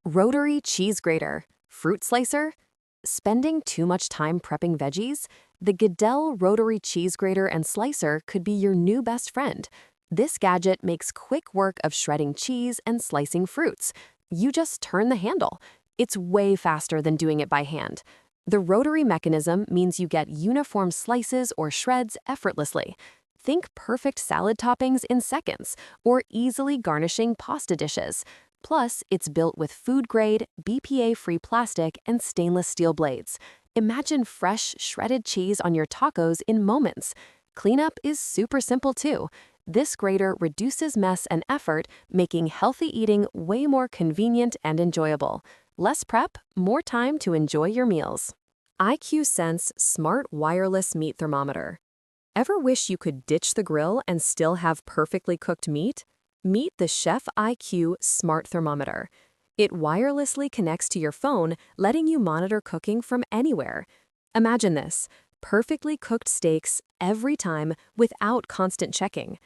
Rotary cheese grater, fruit slicer, spending too much time prepping veggies? The Goodell rotary cheese grater and slicer could be your new best friend. This gadget makes quick work of shredding cheese and slicing fruits. You just turn the handle. It's way faster than doing it by hand. The rotary mechanism means you get uniform slices or shreds effortlessly. Think perfect salad toppings in seconds, or easily garnishing pasta dishes. Plus, it's built with food-grade, BPA-free plastic and stainless steel blades. Imagine fresh, shredded cheese on your tacos in moments. Cleanup is super simple too. This grater reduces mess and effort, making healthy eating way more convenient and enjoyable. Less prep, more time to enjoy your meals. IQ Sense Smart Wireless Meat Thermometer. Ever wish you could ditch the grill and still have perfectly cooked meat? Meet the Chef IQ Smart Thermometer. It wirelessly connects to your phone, letting you monitor cooking from anywhere. Imagine this: perfectly cooked steaks every time without constant checking.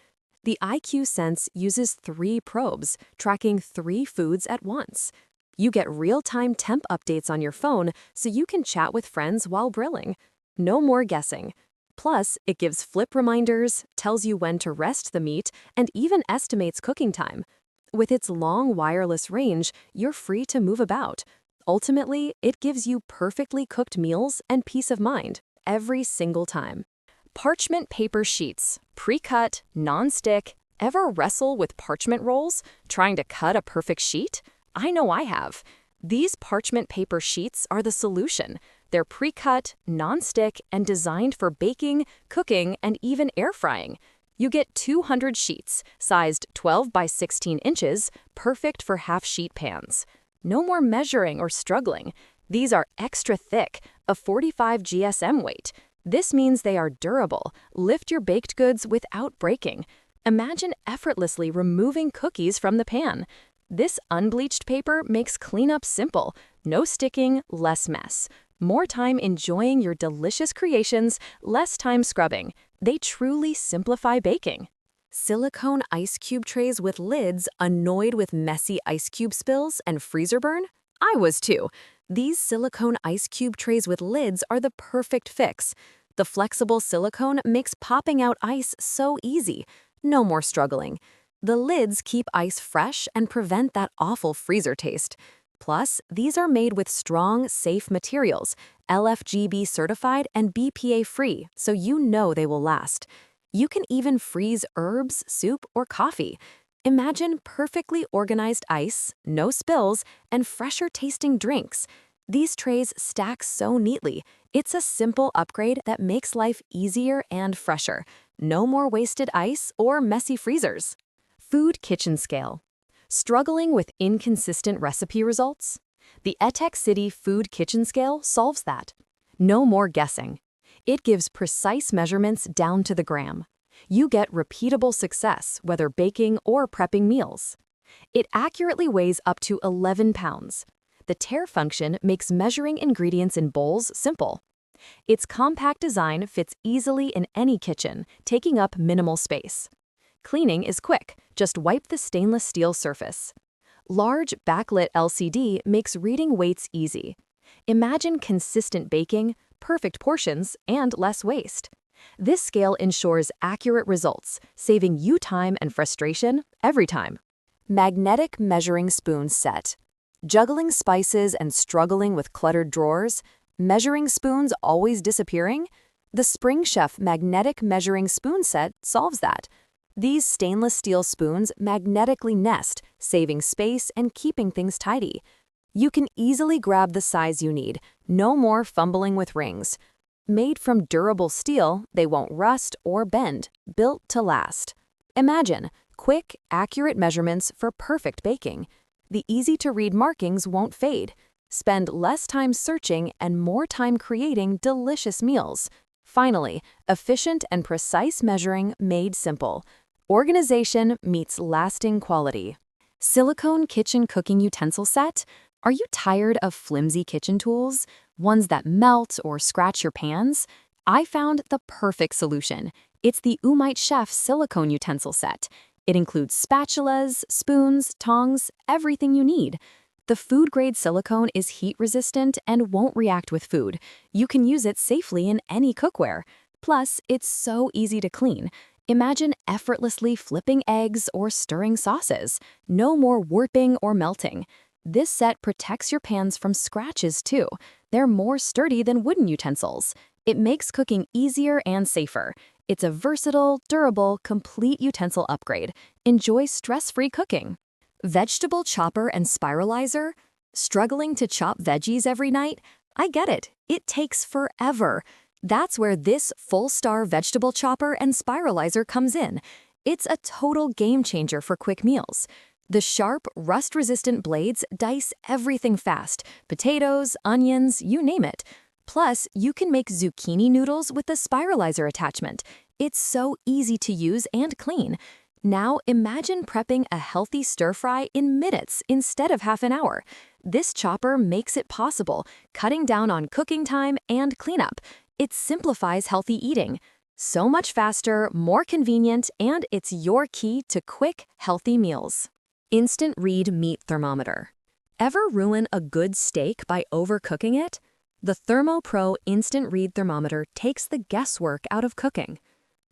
The IQ Sense uses 3 probes, tracking 3 foods at once. You get real-time temp updates on your phone so you can chat with friends while grilling. No more guessing. Plus, it gives flip reminders, tells you when to rest the meat, and even estimates cooking time. With its long wireless range, you're free to move about. Ultimately, it gives you perfectly cooked meals and peace of mind every single time. Parchment paper sheets, pre-cut, non-stick. Ever wrestle with parchment rolls, trying to cut a perfect sheet? I know I have. These parchment paper sheets are the solution. They're pre-cut, non-stick, and designed for baking, cooking, and even air frying. You get 200 sheets, sized 12 by 16 inches, perfect for half-sheet pans. No more measuring or struggling. These are extra thick, a 45 GSM weight. This means they are durable, lift your baked goods without breaking. Imagine effortlessly removing cookies from the pan. This unbleached paper makes cleanup simple. No sticking, less mess. More time enjoying your delicious creations, less time scrubbing. They truly simplify baking. Silicone ice cube trays with lids. Annoyed with messy ice cube spills and freezer burn? I was too. These silicone ice cube trays with lids are the perfect fix. The flexible silicone makes popping out ice so easy. No more struggling. The lids keep ice fresh and prevent that awful freezer taste. Plus, these are made with strong, safe materials, LFGB certified and BPA free, so you know they will last. You can even freeze herbs, soup, or coffee. Imagine perfectly organized ice, no spills, and fresher tasting drinks. These trays stack so neatly. It's a simple upgrade that makes life easier and fresher. No more wasted ice or messy freezers. Food kitchen scale. Struggling with inconsistent recipe results? The Etex City Food Kitchen Scale solves that. No more guessing. It gives precise measurements down to the gram. You get repeatable success, whether baking or prepping meals. It accurately weighs up to 11 pounds. The tare function makes measuring ingredients in bowls simple. Its compact design fits easily in any kitchen, taking up minimal space. Cleaning is quick, just wipe the stainless steel surface. Large backlit LCD makes reading weights easy. Imagine consistent baking, perfect portions, and less waste. This scale ensures accurate results, saving you time and frustration every time. Magnetic measuring spoon set. Juggling spices and struggling with cluttered drawers? Measuring spoons always disappearing? The Spring Chef magnetic measuring spoon set solves that. These stainless steel spoons magnetically nest, saving space and keeping things tidy. You can easily grab the size you need, no more fumbling with rings. Made from durable steel, they won't rust or bend, built to last. Imagine quick, accurate measurements for perfect baking. The easy-to-read markings won't fade. Spend less time searching and more time creating delicious meals. Finally, efficient and precise measuring made simple. Organization meets lasting quality. Silicone kitchen cooking utensil set? Are you tired of flimsy kitchen tools? Ones that melt or scratch your pans? I found the perfect solution. It's the Umite Chef silicone utensil set. It includes spatulas, spoons, tongs, everything you need. The food-grade silicone is heat-resistant and won't react with food. You can use it safely in any cookware. Plus, it's so easy to clean. Imagine effortlessly flipping eggs or stirring sauces. No more warping or melting. This set protects your pans from scratches too. They're more sturdy than wooden utensils. It makes cooking easier and safer. It's a versatile, durable, complete utensil upgrade. Enjoy stress-free cooking. Vegetable chopper and spiralizer? Struggling to chop veggies every night? I get it. It takes forever. That's where this full-star vegetable chopper and spiralizer comes in. It's a total game changer for quick meals. The sharp, rust-resistant blades dice everything fast. Potatoes, onions, you name it. Plus, you can make zucchini noodles with the spiralizer attachment. It's so easy to use and clean. Now imagine prepping a healthy stir-fry in minutes instead of half an hour. This chopper makes it possible, cutting down on cooking time and cleanup. It simplifies healthy eating. So much faster, more convenient, and it's your key to quick, healthy meals. Instant Read Meat Thermometer. Ever ruin a good steak by overcooking it? The ThermoPro Instant Read Thermometer takes the guesswork out of cooking.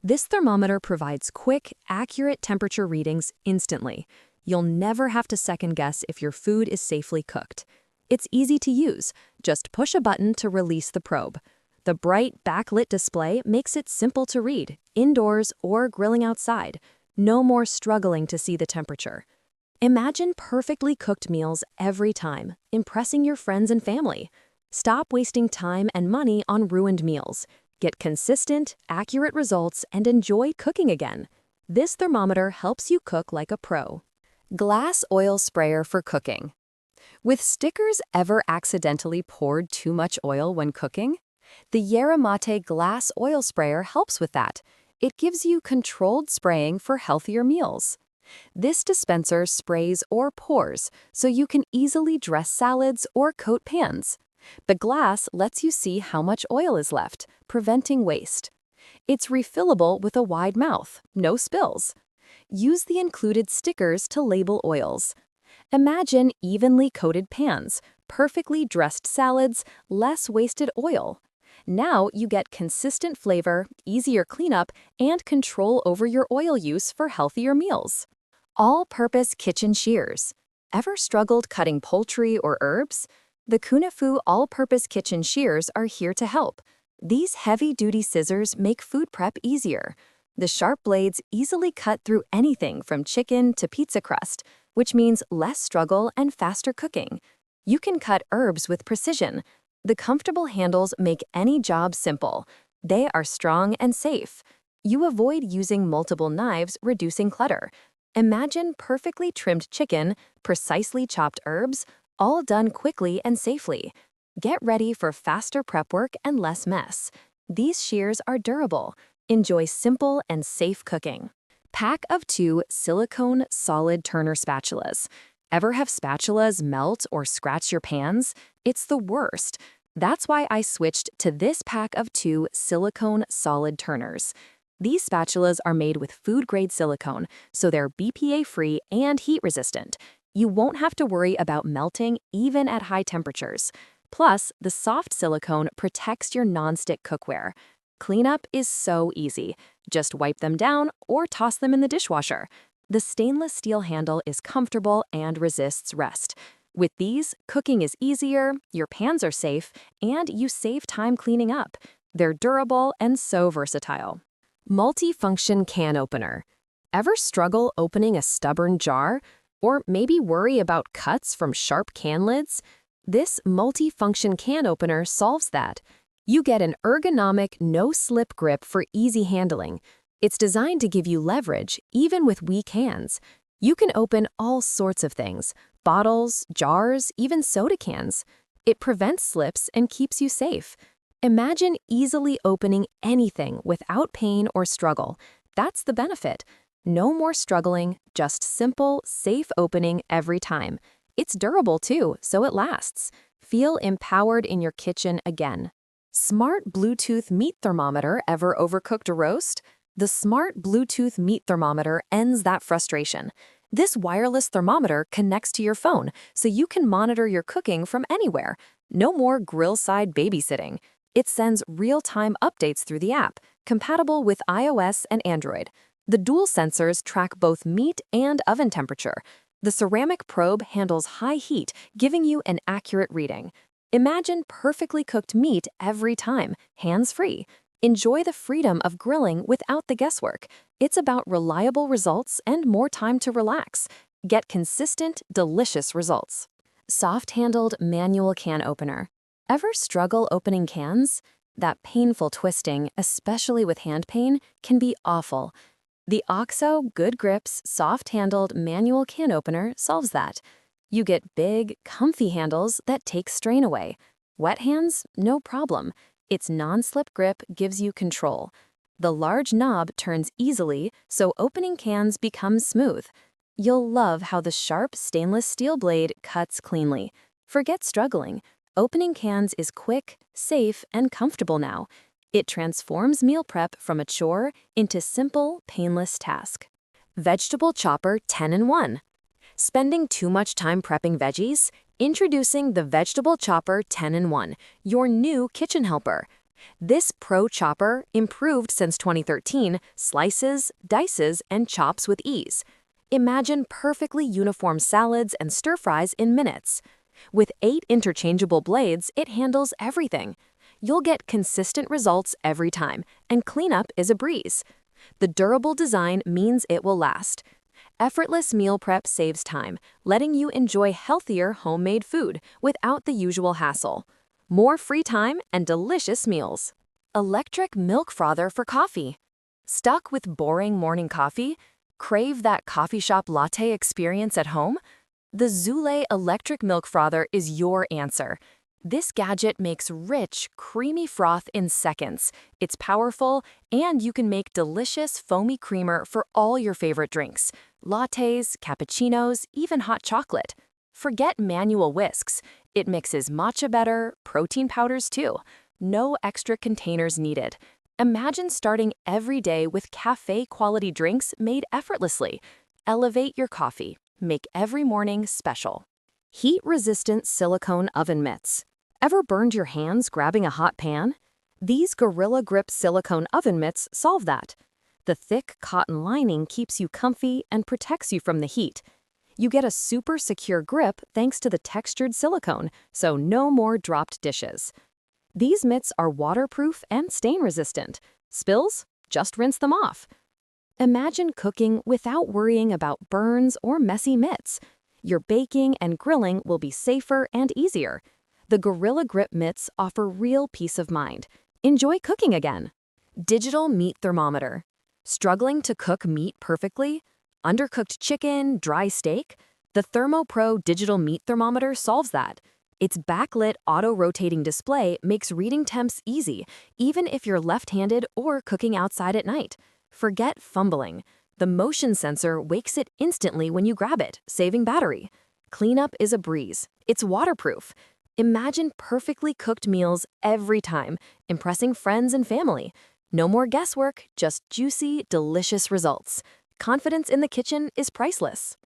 This thermometer provides quick, accurate temperature readings instantly. You'll never have to second-guess if your food is safely cooked. It's easy to use. Just push a button to release the probe. The bright, backlit display makes it simple to read, indoors or grilling outside. No more struggling to see the temperature. Imagine perfectly cooked meals every time, impressing your friends and family. Stop wasting time and money on ruined meals. Get consistent, accurate results and enjoy cooking again. This thermometer helps you cook like a pro. Glass oil sprayer for cooking. With stickers ever accidentally poured too much oil when cooking? The Yeramate glass oil sprayer helps with that. It gives you controlled spraying for healthier meals. This dispenser sprays or pours, so you can easily dress salads or coat pans. The glass lets you see how much oil is left, preventing waste. It's refillable with a wide mouth, no spills. Use the included stickers to label oils. Imagine evenly coated pans, perfectly dressed salads, less wasted oil. Now you get consistent flavor, easier cleanup, and control over your oil use for healthier meals. All-purpose kitchen shears. Ever struggled cutting poultry or herbs? The Kunifu all-purpose kitchen shears are here to help. These heavy-duty scissors make food prep easier. The sharp blades easily cut through anything from chicken to pizza crust, which means less struggle and faster cooking. You can cut herbs with precision. The comfortable handles make any job simple. They are strong and safe. You avoid using multiple knives, reducing clutter. Imagine perfectly trimmed chicken, precisely chopped herbs, all done quickly and safely. Get ready for faster prep work and less mess. These shears are durable. Enjoy simple and safe cooking. Pack of 2 silicone solid turner spatulas. Ever have spatulas melt or scratch your pans? It's the worst. That's why I switched to this pack of 2 silicone solid turners. These spatulas are made with food-grade silicone, so they're BPA-free and heat-resistant. You won't have to worry about melting even at high temperatures. Plus, the soft silicone protects your non-stick cookware. Cleanup is so easy. Just wipe them down or toss them in the dishwasher. The stainless steel handle is comfortable and resists rust. With these, cooking is easier, your pans are safe, and you save time cleaning up. They're durable and so versatile. Multi-function can opener. Ever struggle opening a stubborn jar? Or maybe worry about cuts from sharp can lids? This multi-function can opener solves that. You get an ergonomic, no-slip grip for easy handling. It's designed to give you leverage, even with weak hands. You can open all sorts of things: bottles, jars, even soda cans. It prevents slips and keeps you safe. Imagine easily opening anything without pain or struggle. That's the benefit. No more struggling, just simple, safe opening every time. It's durable too, so it lasts. Feel empowered in your kitchen again. Smart Bluetooth meat thermometer. Ever overcooked a roast? The Smart Bluetooth meat thermometer ends that frustration. This wireless thermometer connects to your phone, so you can monitor your cooking from anywhere. No more grill-side babysitting. It sends real-time updates through the app, compatible with iOS and Android. The dual sensors track both meat and oven temperature. The ceramic probe handles high heat, giving you an accurate reading. Imagine perfectly cooked meat every time, hands-free. Enjoy the freedom of grilling without the guesswork. It's about reliable results and more time to relax. Get consistent, delicious results. Soft-handled manual can opener. Ever struggle opening cans? That painful twisting, especially with hand pain, can be awful. The OXO Good Grips soft-handled manual can opener solves that. You get big, comfy handles that take strain away. Wet hands? No problem. Its non-slip grip gives you control. The large knob turns easily, so opening cans becomes smooth. You'll love how the sharp stainless steel blade cuts cleanly. Forget struggling. Opening cans is quick, safe, and comfortable now. It transforms meal prep from a chore into simple, painless task. Vegetable Chopper 10-in-1. Spending too much time prepping veggies? Introducing the Vegetable Chopper 10-in-1, your new kitchen helper. This pro chopper, improved since 2013, slices, dices, and chops with ease. Imagine perfectly uniform salads and stir-fries in minutes. With 8 interchangeable blades, it handles everything. You'll get consistent results every time, and cleanup is a breeze. The durable design means it will last. Effortless meal prep saves time, letting you enjoy healthier homemade food without the usual hassle. More free time and delicious meals. Electric milk frother for coffee. Stuck with boring morning coffee? Crave that coffee shop latte experience at home? The Zulay electric milk frother is your answer. This gadget makes rich, creamy froth in seconds. It's powerful, and you can make delicious foamy creamer for all your favorite drinks. Lattes, cappuccinos, even hot chocolate. Forget manual whisks. It mixes matcha better, protein powders too. No extra containers needed. Imagine starting every day with cafe-quality drinks made effortlessly. Elevate your coffee. Make every morning special. Heat-resistant silicone oven mitts. Ever burned your hands grabbing a hot pan? These Gorilla Grip silicone oven mitts solve that. The thick cotton lining keeps you comfy and protects you from the heat. You get a super secure grip thanks to the textured silicone, so no more dropped dishes. These mitts are waterproof and stain-resistant. Spills? Just rinse them off. Imagine cooking without worrying about burns or messy mitts. Your baking and grilling will be safer and easier. The Gorilla Grip mitts offer real peace of mind. Enjoy cooking again. Digital meat thermometer. Struggling to cook meat perfectly? Undercooked chicken, dry steak? The ThermoPro digital meat thermometer solves that. Its backlit auto-rotating display makes reading temps easy, even if you're left-handed or cooking outside at night. Forget fumbling. The motion sensor wakes it instantly when you grab it, saving battery. Cleanup is a breeze. It's waterproof. Imagine perfectly cooked meals every time, impressing friends and family. No more guesswork, just juicy, delicious results. Confidence in the kitchen is priceless.